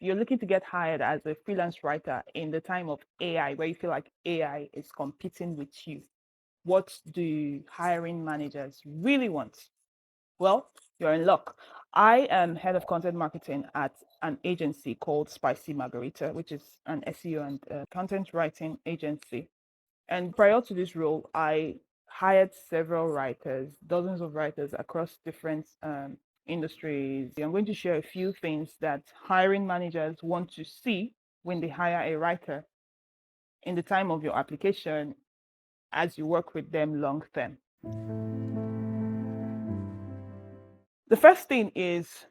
you're looking to get hired as a freelance writer in the time of AI, where you feel like AI is competing with you, what do hiring managers really want? Well, you're in luck. I am head of content marketing at an agency called Spicy Margarita, which is an SEO and content writing agency. And prior to this role, I hired several writers, dozens of writers across different industries. I'm going to share a few things that hiring managers want to see when they hire a writer in the time of your application as you work with them long term. The first thing is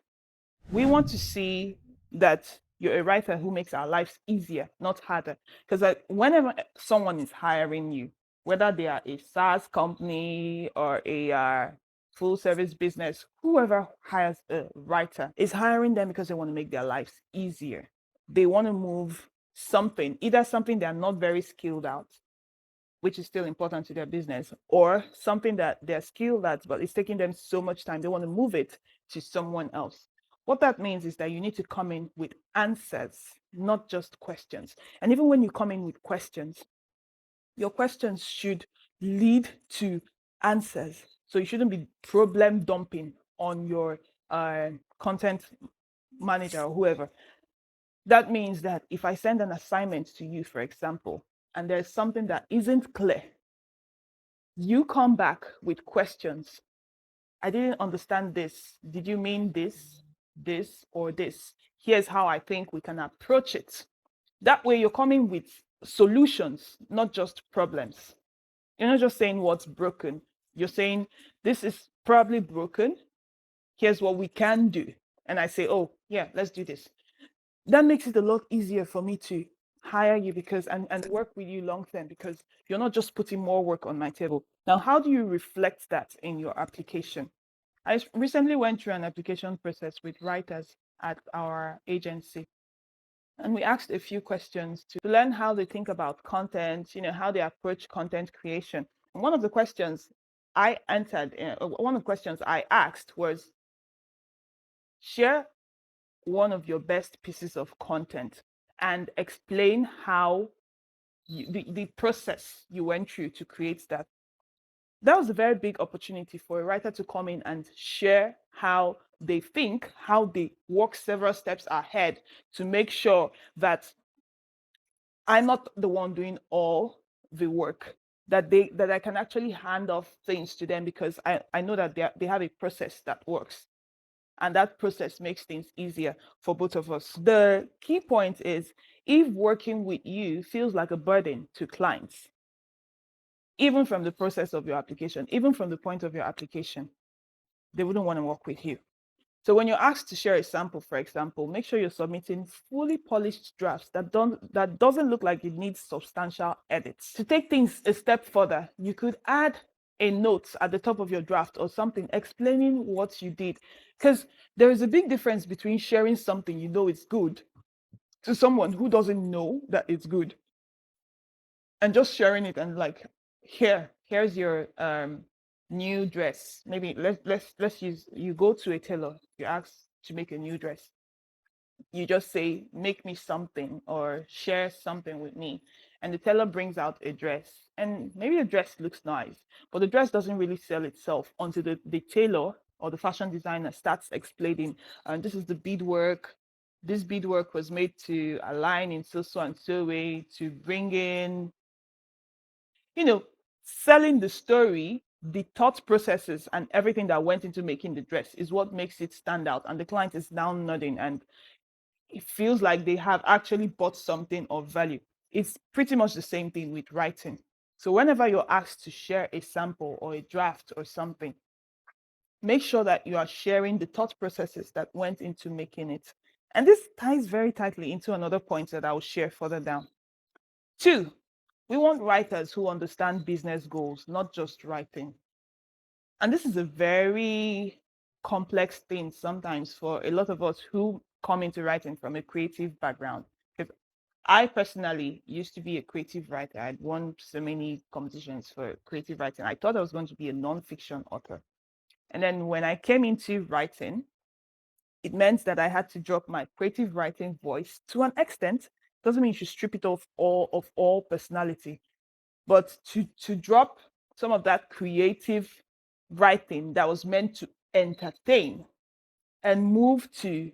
we want to see that you're a writer who makes our lives easier, not harder. Because whenever someone is hiring you, whether they are a SaaS company or a full service business, whoever hires a writer is hiring them because they want to make their lives easier. They want to move something, either something they're not very skilled at, which is still important to their business, or something that they're skilled at, but it's taking them so much time, they want to move it to someone else. What that means is that you need to come in with answers, not just questions. And even when you come in with questions, your questions should lead to answers. So you shouldn't be problem dumping on your content manager or whoever. That means that if I send an assignment to you, for example, and there's something that isn't clear, you come back with questions. I didn't understand this. Did you mean this, this, or this? Here's how I think we can approach it. That way, you're coming with solutions, not just problems. You're not just saying what's broken. You're saying, this is probably broken. Here's what we can do. And I say, oh, yeah, let's do this. That makes it a lot easier for me to hire you because and work with you long term, because you're not just putting more work on my table. Now, how do you reflect that in your application? I recently went through an application process with writers at our agency, and we asked a few questions to learn how they think about content, how they approach content creation. And one of the questions I answered, one of the questions I asked was, share one of your best pieces of content and explain how the process you went through to create that. That was a very big opportunity for a writer to come in and share how they think, how they walk several steps ahead to make sure that I'm not the one doing all the work, that I can actually hand off things to them, because I know that they have a process that works. And that process makes things easier for both of us. The key point is, if working with you feels like a burden to clients, even from the process of your application, even from the point of your application, they wouldn't want to work with you. So when you're asked to share a sample, for example, make sure you're submitting fully polished drafts that doesn't look like it needs substantial edits. To take things a step further, you could add a note at the top of your draft or something explaining what you did. Because there is a big difference between sharing something you know is good to someone who doesn't know that it's good, and just sharing it and like, here's your new dress. Maybe let's use, you go to a tailor, you ask to make a new dress, you just say, make me something or share something with me, and the tailor brings out a dress, and maybe the dress looks nice, but the dress doesn't really sell itself until the tailor or the fashion designer starts explaining, and this is the beadwork, this beadwork was made to align in so and so way to bring in, you know, selling the story, the thought processes, and everything that went into making the dress is what makes it stand out. And the client is now nodding and it feels like they have actually bought something of value. It's pretty much the same thing with writing. So whenever you're asked to share a sample or a draft or something, make sure that you are sharing the thought processes that went into making it. And this ties very tightly into another point that I will share further down. Two, we want writers who understand business goals, not just writing. And this is a very complex thing sometimes for a lot of us who come into writing from a creative background. Because I personally used to be a creative writer. I'd won so many competitions for creative writing. I thought I was going to be a non-fiction author. And then when I came into writing, It meant that I had to drop my creative writing voice to an extent. Doesn't mean you should strip it off all personality, but to drop some of that creative writing that was meant to entertain and move to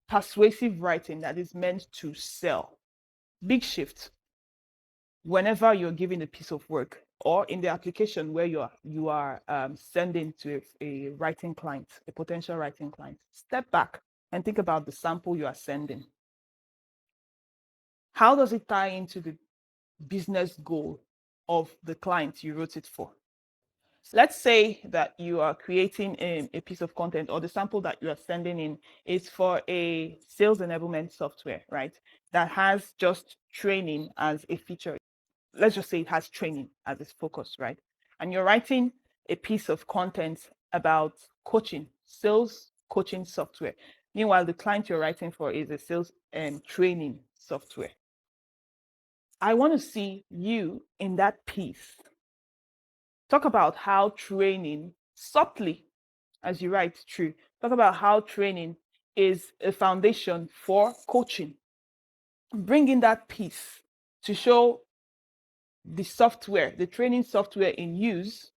persuasive writing that is meant to sell. Big shift. Whenever you're giving a piece of work or in the application where you are sending to a writing client, a potential writing client, step back and think about the sample you are sending. How does it tie into the business goal of the client you wrote it for? Let's say that you are creating a piece of content, or the sample that you are sending in is for a sales enablement software, right? That has just training as a feature. Let's just say it has training as its focus, right? And you're writing a piece of content about coaching, sales coaching software. Meanwhile, the client you're writing for is a sales and training software. I want to see you in that piece talk about how training subtly, as you write true, talk about how training is a foundation for coaching. Bring in that piece to show the software, the training software in use,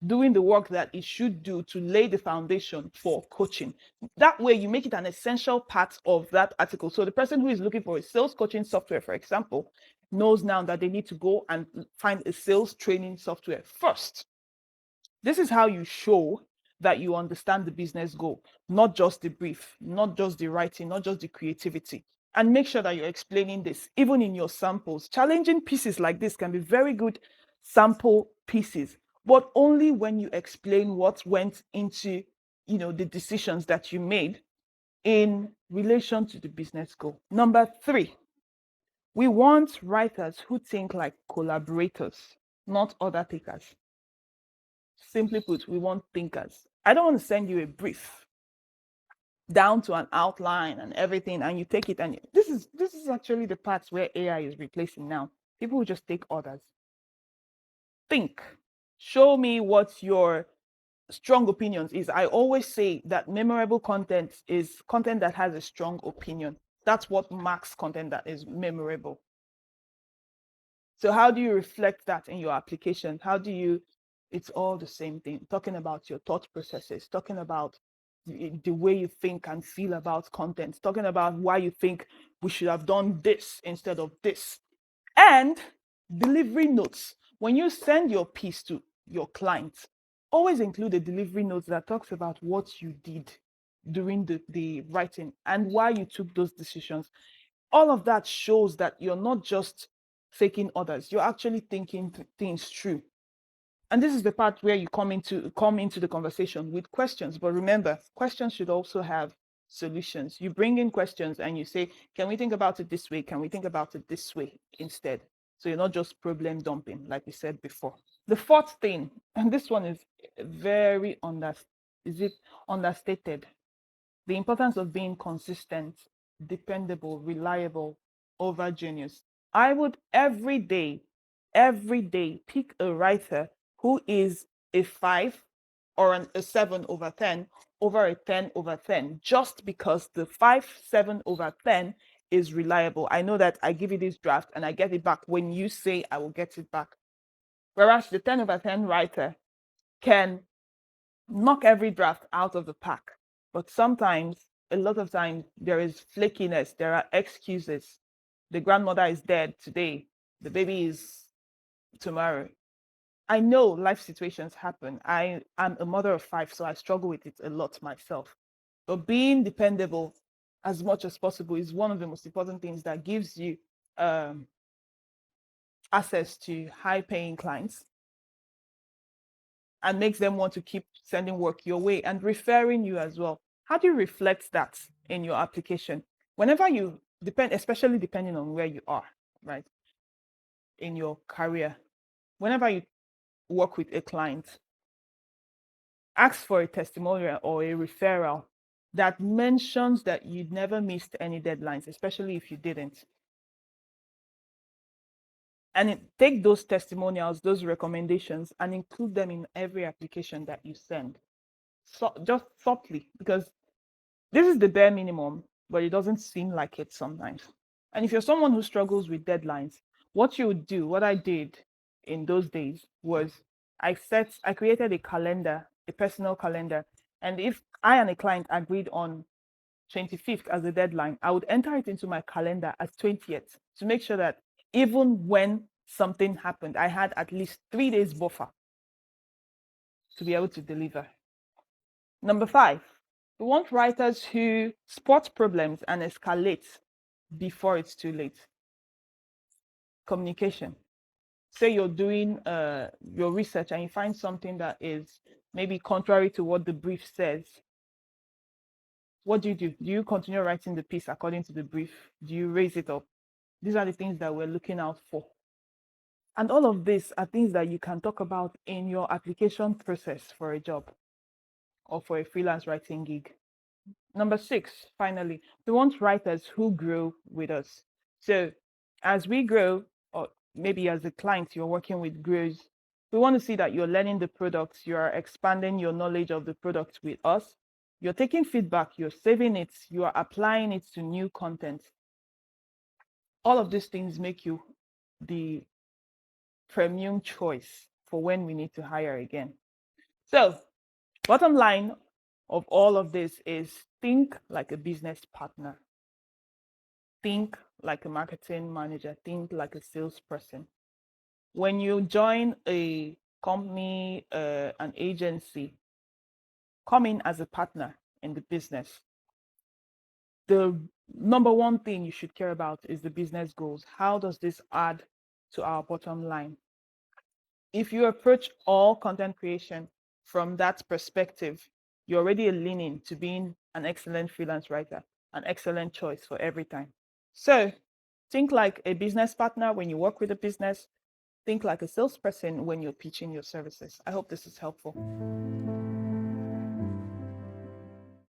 doing the work that it should do to lay the foundation for coaching. That way, you make it an essential part of that article. So the person who is looking for a sales coaching software, for example, knows now that they need to go and find a sales training software first. This is how you show that you understand the business goal, not just the brief, not just the writing, not just the creativity. And make sure that you're explaining this, even in your samples. Challenging pieces like this can be very good sample pieces, but only when you explain what went into, the decisions that you made in relation to the business goal. Number 3, we want writers who think like collaborators, not other takers. Simply put, we want thinkers. I don't want to send you a brief down to an outline and everything, and you take it, and this is actually the parts where AI is replacing now. People will just take orders. Think. Show me what your strong opinions is. I always say that memorable content is content that has a strong opinion. That's what marks content that is memorable. So how do you reflect that in your application? It's all the same thing, talking about your thought processes, talking about the way you think and feel about content, talking about why you think we should have done this instead of this. And delivery notes. When you send your piece to your clients, always include a delivery note that talks about what you did during the writing and why you took those decisions. All of that shows that you're not just faking others, you're actually thinking things through. And this is the part where you come into the conversation with questions. But remember, questions should also have solutions. You bring in questions and you say, can we think about it this way? Can we think about it this way instead? So you're not just problem dumping, like we said before. The fourth thing, and this one is very understated, the importance of being consistent, dependable, reliable over genius. I would every day pick a writer who is a 5 or a 7/10 over a 10/10, just because the 5/7/10 is reliable. I know that I give you this draft and I get it back when you say I will get it back. Whereas the 10/10 writer can knock every draft out of the park. But sometimes, a lot of times, there is flakiness, there are excuses. The grandmother is dead today, the baby is tomorrow. I know life situations happen. I am a mother of 5, so I struggle with it a lot myself. But being dependable as much as possible is one of the most important things that gives you access to high paying clients and makes them want to keep sending work your way and referring you as well. How do you reflect that in your application? Whenever you especially depending on where you are, right, in your career, whenever you work with a client, ask for a testimonial or a referral that mentions that you never missed any deadlines, especially if you didn't. And take those testimonials, those recommendations, and include them in every application that you send. So just subtly, because This is the bare minimum, but it doesn't seem like it sometimes. And if you're someone who struggles with deadlines, what you would do, what I did in those days was I created a calendar, a personal calendar. And if I and a client agreed on 25th as a deadline, I would enter it into my calendar as 20th to make sure that even when something happened, I had at least 3 days buffer to be able to deliver. Number 5, we want writers who spot problems and escalate before it's too late. Communication. Say you're doing your research and you find something that is maybe contrary to what the brief says. What do? Do you continue writing the piece according to the brief? Do you raise it up? These are the things that we're looking out for. And all of this are things that you can talk about in your application process for a job or for a freelance writing gig. Number 6, finally, we want writers who grow with us. So as we grow, or maybe as a client you're working with grows, we want to see that you're learning the products, you're expanding your knowledge of the product with us, you're taking feedback, you're saving it, you are applying it to new content. All of these things make you the premium choice for when we need to hire again. So, bottom line of all of this is think like a business partner, think like a marketing manager, think like a salesperson. When you join a company, an agency, come in as a partner in the business. The number one thing you should care about is the business goals. How does this add to our bottom line? If you approach all content creation from that perspective, you're already leaning to being an excellent freelance writer, an excellent choice for every time. So think like a business partner when you work with a business, think like a salesperson when you're pitching your services. I hope this is helpful.